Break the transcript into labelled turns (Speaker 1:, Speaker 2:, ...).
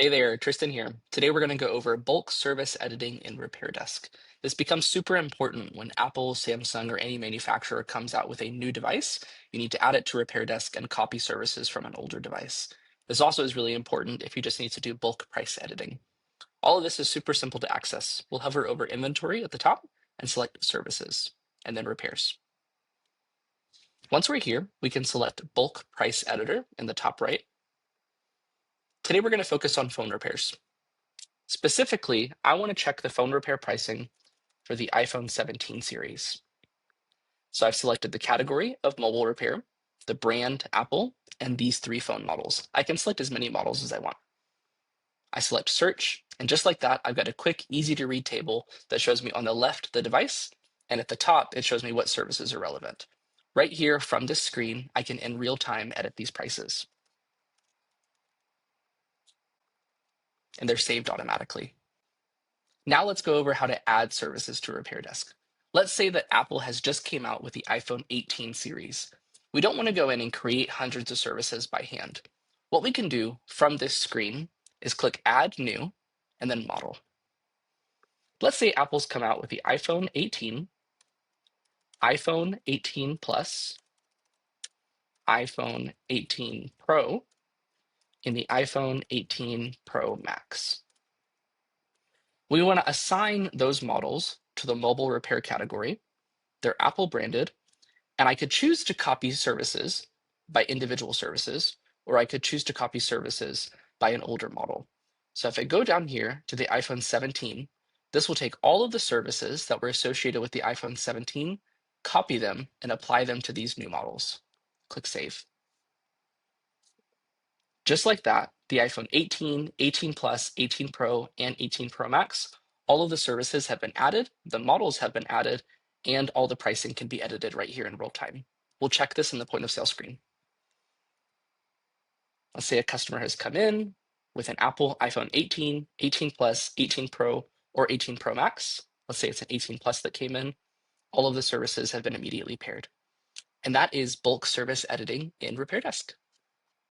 Speaker 1: Hey there, Tristan here. Today we're going to go over bulk service editing in RepairDesk. This becomes super important when Apple, Samsung, or any manufacturer comes out with a new device. You need to add it to RepairDesk and copy services from an older device. This also is really important if you just need to do bulk price editing. All of this is super simple to access. We'll hover over Inventory at the top and select Services, and then Repairs. Once we're here, we can select Bulk Price Editor in the top right. Today we're going to focus on phone repairs. Specifically, I want to check the phone repair pricing for the iPhone 17 series. So I've selected the category of mobile repair, the brand Apple, and these three phone models. I can select as many models as I want. I select search, and just like that, I've got a quick, easy to read table that shows me on the left the device, and at the top, it shows me what services are relevant. Right here from this screen, I can in real time edit these prices, and they're saved automatically. Now let's go over how to add services to RepairDesk. Let's say that Apple has just came out with the iPhone 18 series. We don't want to go in and create hundreds of services by hand. What we can do from this screen is click Add New and then Model. Let's say Apple's come out with the iPhone 18, iPhone 18 Plus, iPhone 18 Pro, and the iPhone 18 Pro Max. We want to assign those models to the mobile repair category. They're Apple branded, and I could choose to copy services by individual services, or I could choose to copy services by an older model. So if I go down here to the iPhone 17, this will take all of the services that were associated with the iPhone 17, copy them, and apply them to these new models. Click Save. Just like that, the iPhone 18, 18 Plus, 18 Pro, and 18 Pro Max, all of the services have been added, the models have been added, and all the pricing can be edited right here in real time. We'll check this in the point of sale screen. Let's say a customer has come in with an Apple iPhone 18, 18 Plus, 18 Pro, or 18 Pro Max. Let's say it's an 18 Plus that came in. All of the services have been immediately paired. And that is bulk service editing in RepairDesk.